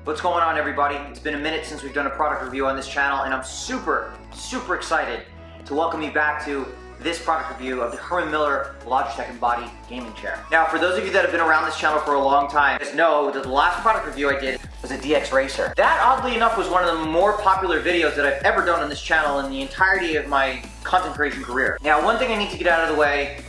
What's going on, everybody? It's been a minute since we've done a product review on this channel, and I'm super excited to welcome you back to this product review of the Herman Miller LogitechG Embody Gaming Chair. Now, for those of you that have been around this channel for a long time, just know that the last product review I did was a DX Racer. That, oddly enough, was one of the more popular videos that I've ever done on this channel in the entirety of my content creation career. Now, one thing I need to get out of the way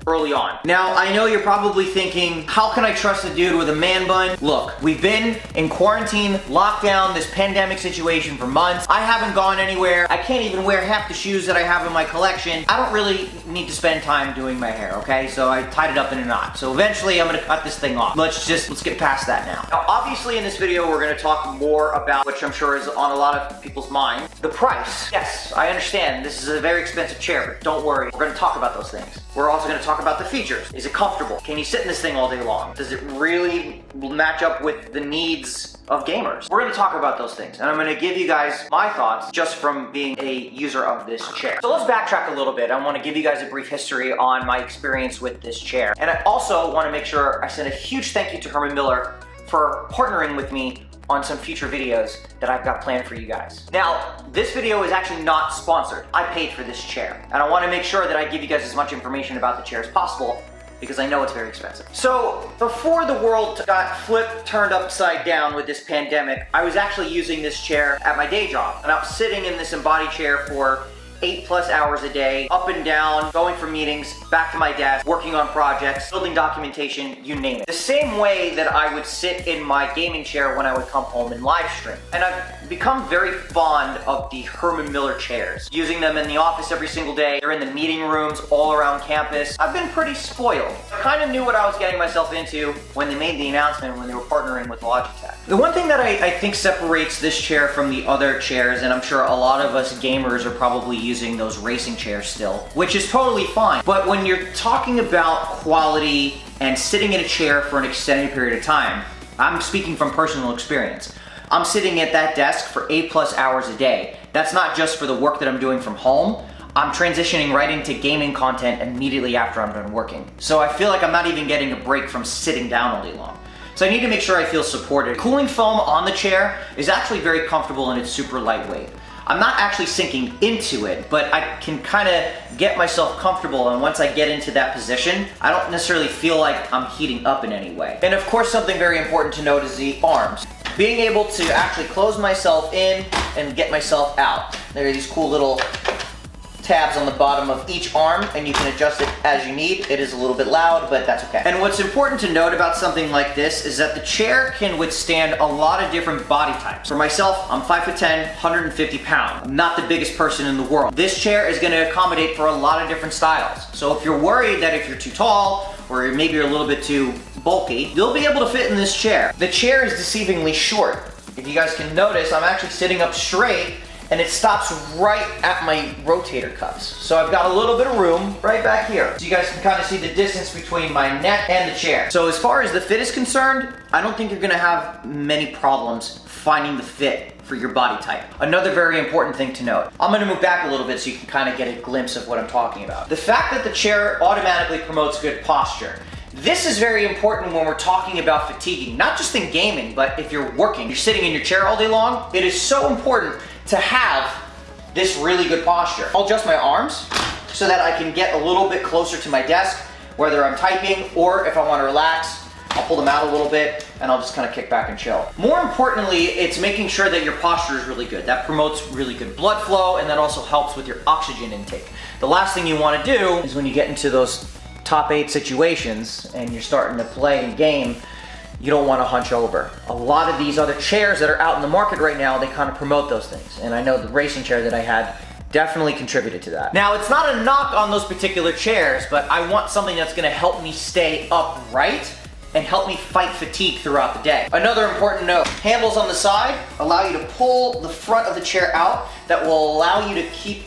early on. Now, I know you're probably thinking, how can I trust a dude with a man bun? Look, we've been in quarantine, lockdown, this pandemic situation for months. I haven't gone anywhere. I can't even wear half the shoes that I have in my collection. I don't really need to spend time doing my hair, okay? So I tied it up in a knot. So eventually I'm gonna cut this thing off. Let's get past that now. Now, obviously in this video, we're gonna talk more about, which I'm sure is on a lot of people's mind, the price. Yes, I understand this is a very expensive chair, but don't worry, we're gonna talk about those things. We're also gonna talk about the features. Is it comfortable? Can you sit in this thing all day long? Does it really match up with the needs of gamers? We're gonna talk about those things, and I'm gonna give you guys my thoughts just from being a user of this chair. So let's backtrack a little bit. I wanna give you guys a brief history on my experience with this chair. And I also wanna make sure I send a huge thank you to Herman Miller for partnering with me on some future videos that I've got planned for you guys. Now, this video is actually not sponsored. I paid for this chair, and I wanna make sure that I give you guys as much information about the chair as possible, because I know it's very expensive. So, before the world got turned upside down with this pandemic, I was actually using this chair at my day job, and I was sitting in this Embody chair for 8+ hours a day, up and down, going for meetings, back to my desk, working on projects, building documentation, you name it. The same way that I would sit in my gaming chair when I would come home and live stream. And I've become very fond of the Herman Miller chairs, using them in the office every single day. They're in the meeting rooms all around campus. I've been pretty spoiled. I kind of knew what I was getting myself into when they made the announcement when they were partnering with Logitech. The one thing that I think separates this chair from the other chairs, and I'm sure a lot of us gamers are probably using those racing chairs still, which is totally fine. But when you're talking about quality and sitting in a chair for an extended period of time, I'm speaking from personal experience. I'm sitting at that desk for 8+ hours a day. That's not just for the work that I'm doing from home. I'm transitioning right into gaming content immediately after I'm done working. So I feel like I'm not even getting a break from sitting down all day long. So I need to make sure I feel supported. Cooling foam on the chair is actually very comfortable and it's super lightweight. I'm not actually sinking into it, but I can kind of get myself comfortable, and once I get into that position, I don't necessarily feel like I'm heating up in any way. And of course, something very important to note is the arms. Being able to actually close myself in and get myself out. There are these cool little tabs on the bottom of each arm, and you can adjust it as you need. It is a little bit loud, but that's okay. And what's important to note about something like this is that the chair can withstand a lot of different body types. For myself, I'm 5'10", 150 pounds. I'm not the biggest person in the world. This chair is gonna accommodate for a lot of different styles. So if you're worried that if you're too tall, or maybe you're a little bit too bulky, you'll be able to fit in this chair. The chair is deceivingly short. If you guys can notice, I'm actually sitting up straight, and it stops right at my rotator cuffs. So I've got a little bit of room right back here. So you guys can kind of see the distance between my neck and the chair. So as far as the fit is concerned, I don't think you're gonna have many problems finding the fit for your body type. Another very important thing to note. I'm gonna move back a little bit so you can kind of get a glimpse of what I'm talking about. The fact that the chair automatically promotes good posture. This is very important when we're talking about fatiguing, not just in gaming, but if you're working, you're sitting in your chair all day long, it is so important to have this really good posture. I'll adjust my arms so that I can get a little bit closer to my desk, whether I'm typing or if I want to relax, I'll pull them out a little bit and I'll just kind of kick back and chill. More importantly, it's making sure that your posture is really good. That promotes really good blood flow, and that also helps with your oxygen intake. The last thing you want to do is when you get into those top 8 situations and you're starting to play and game, you don't want to hunch over. A lot of these other chairs that are out in the market right now, they kind of promote those things. And I know the racing chair that I had definitely contributed to that. Now, it's not a knock on those particular chairs, but I want something that's gonna help me stay upright and help me fight fatigue throughout the day. Another important note, handles on the side allow you to pull the front of the chair out that will allow you to keep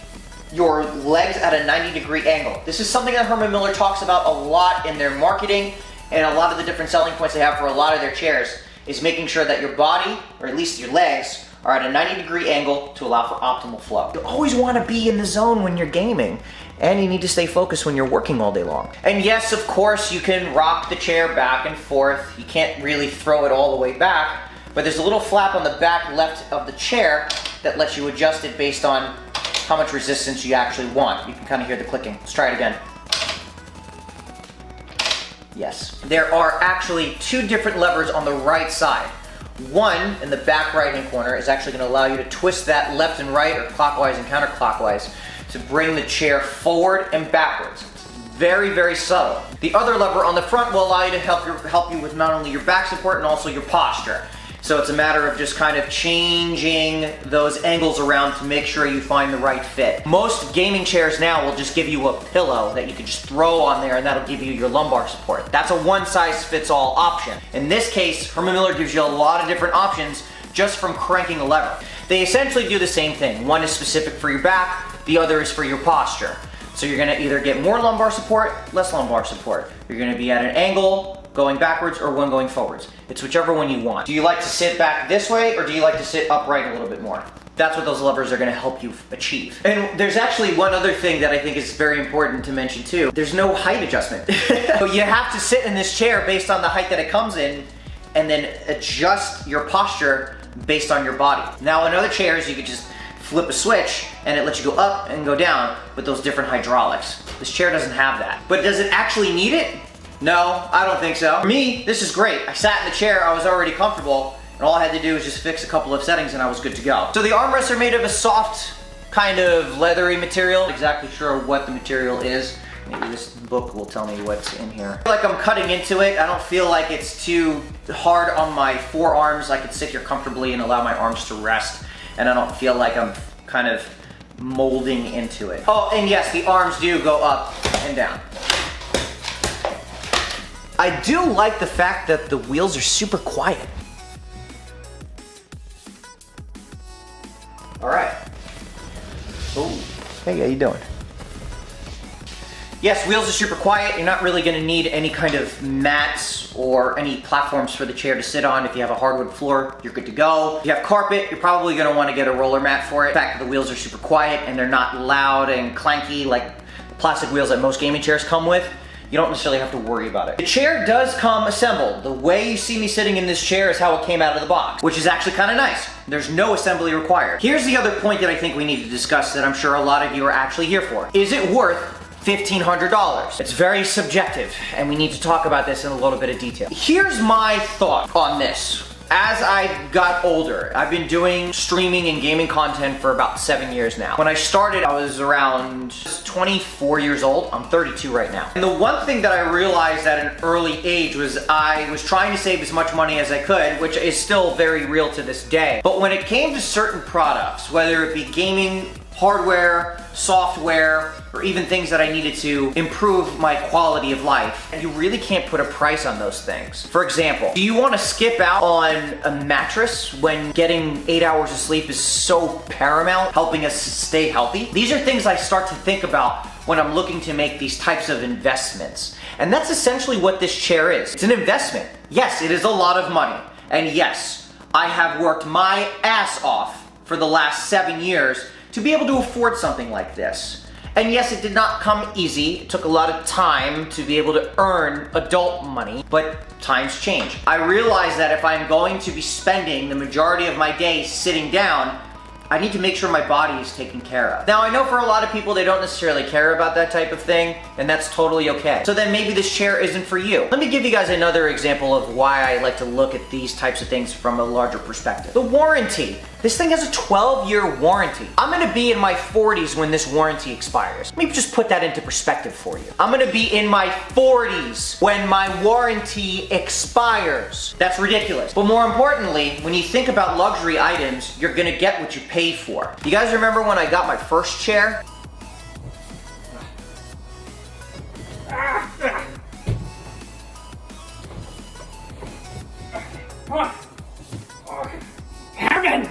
your legs at a 90-degree angle. This is something that Herman Miller talks about a lot in their marketing, and a lot of the different selling points they have for a lot of their chairs is making sure that your body, or at least your legs, are at a 90-degree angle to allow for optimal flow. You always want to be in the zone when you're gaming, and you need to stay focused when you're working all day long. And yes, of course, you can rock the chair back and forth. You can't really throw it all the way back, but there's a little flap on the back left of the chair that lets you adjust it based on how much resistance you actually want. You can kind of hear the clicking. Let's try it again. Yes. There are actually two different levers on the right side. One in the back right-hand corner is actually going to allow you to twist that left and right, or clockwise and counterclockwise, to bring the chair forward and backwards. It's very, very subtle. The other lever on the front will allow you to help you with not only your back support and also your posture. So it's a matter of just kind of changing those angles around to make sure you find the right fit. Most gaming chairs now will just give you a pillow that you can just throw on there, and that'll give you your lumbar support. That's a one-size-fits-all option. In this case, Herman Miller gives you a lot of different options just from cranking a lever. They essentially do the same thing. One is specific for your back, the other is for your posture. So you're gonna either get more lumbar support, less lumbar support. You're gonna be at an angle, going backwards, or one going forwards. It's whichever one you want. Do you like to sit back this way, or do you like to sit upright a little bit more? That's what those levers are gonna help you achieve. And there's actually one other thing that I think is very important to mention too. There's no height adjustment. So you have to sit in this chair based on the height that it comes in, and then adjust your posture based on your body. Now in other chairs, you could just flip a switch and it lets you go up and go down with those different hydraulics. This chair doesn't have that. But does it actually need it? No, I don't think so. For me, this is great. I sat in the chair, I was already comfortable, and all I had to do was just fix a couple of settings and I was good to go. So the armrests are made of a soft, kind of leathery material. Not exactly sure what the material is. Maybe this book will tell me what's in here. I feel like I'm cutting into it. I don't feel like it's too hard on my forearms. I can sit here comfortably and allow my arms to rest, and I don't feel like I'm kind of molding into it. Oh, and yes, the arms do go up and down. I do like the fact that the wheels are super quiet. All right. Oh, hey, how you doing? Yes, wheels are super quiet. You're not really gonna need any kind of mats or any platforms for the chair to sit on. If you have a hardwood floor, you're good to go. If you have carpet, you're probably gonna wanna get a roller mat for it. The fact that the wheels are super quiet and they're not loud and clanky like the plastic wheels that most gaming chairs come with, you don't necessarily have to worry about it. The chair does come assembled. The way you see me sitting in this chair is how it came out of the box, which is actually kind of nice. There's no assembly required. Here's the other point that I think we need to discuss that I'm sure a lot of you are actually here for. Is it worth $1,500? It's very subjective, and we need to talk about this in a little bit of detail. Here's my thought on this. As I got older, I've been doing streaming and gaming content for about 7 years now. When I started, I was around 24 years old. I'm 32 right now. And the one thing that I realized at an early age was I was trying to save as much money as I could, which is still very real to this day. But when it came to certain products, whether it be gaming, hardware, software, or even things that I needed to improve my quality of life, you really can't put a price on those things. For example, do you want to skip out on a mattress when getting 8 hours of sleep is so paramount, helping us stay healthy? These are things I start to think about when I'm looking to make these types of investments. And that's essentially what this chair is. It's an investment. Yes, it is a lot of money. And yes, I have worked my ass off for the last 7 years to be able to afford something like this. And yes, it did not come easy. It took a lot of time to be able to earn adult money, but times change. I realize that if I'm going to be spending the majority of my day sitting down, I need to make sure my body is taken care of. Now, I know for a lot of people, they don't necessarily care about that type of thing, and that's totally okay. So then maybe this chair isn't for you. Let me give you guys another example of why I like to look at these types of things from a larger perspective. The warranty. This thing has a 12-year warranty. I'm gonna be in my 40s when this warranty expires. Let me just put that into perspective for you. I'm gonna be in my 40s when my warranty expires. That's ridiculous. But more importantly, when you think about luxury items, you're gonna get what you pay for. You guys remember when I got my first chair? Herman!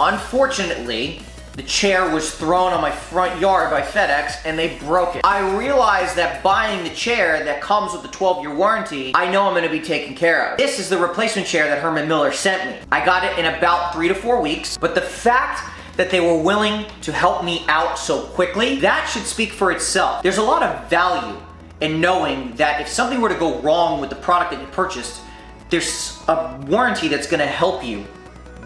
Unfortunately, the chair was thrown on my front yard by FedEx and they broke it. I realized that buying the chair that comes with the 12-year warranty, I know I'm gonna be taken care of. This is the replacement chair that Herman Miller sent me. I got it in about 3 to 4 weeks, but the fact that they were willing to help me out so quickly, that should speak for itself. There's a lot of value in knowing that if something were to go wrong with the product that you purchased, there's a warranty that's gonna help you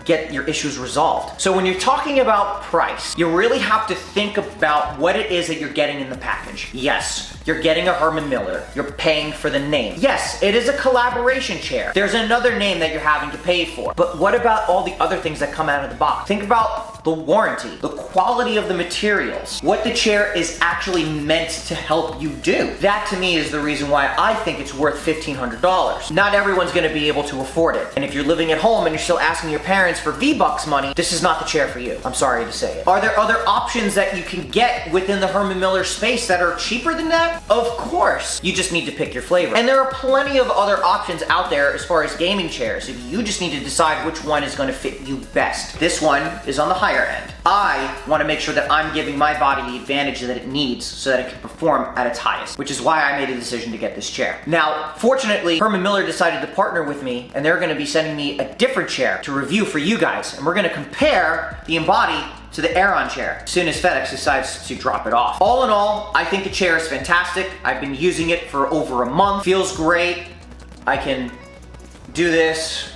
get your issues resolved. So when you're talking about price, you really have to think about what it is that you're getting in the package. Yes, you're getting a Herman Miller. You're paying for the name. Yes, it is a collaboration chair. There's another name that you're having to pay for. But what about all the other things that come out of the box? Think about the warranty, the quality of the materials, what the chair is actually meant to help you do. That to me is the reason why I think it's worth $1,500. Not everyone's gonna be able to afford it. And if you're living at home and you're still asking your parents for V-Bucks money, this is not the chair for you. I'm sorry to say it. Are there other options that you can get within the Herman Miller space that are cheaper than that? Of course. You just need to pick your flavor. And there are plenty of other options out there as far as gaming chairs. You just need to decide which one is gonna fit you best. This one is on the higher end. I wanna make sure that I'm giving my body the advantage that it needs so that it can perform at its highest, which is why I made a decision to get this chair. Now, fortunately, Herman Miller decided to partner with me, and they're gonna be sending me a different chair to review for you guys, and we're gonna compare the Embody to the Aeron chair as soon as FedEx decides to drop it off. All in all, I think the chair is fantastic. I've been using it for over a month. Feels great. I can do this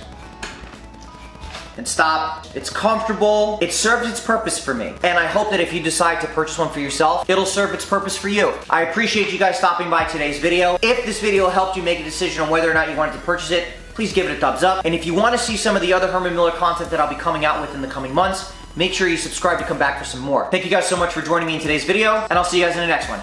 and stop. It's comfortable. It serves its purpose for me. And I hope that if you decide to purchase one for yourself, it'll serve its purpose for you. I appreciate you guys stopping by today's video. If this video helped you make a decision on whether or not you wanted to purchase it, please give it a thumbs up. And if you want to see some of the other Herman Miller content that I'll be coming out with in the coming months, make sure you subscribe to come back for some more. Thank you guys so much for joining me in today's video, and I'll see you guys in the next one.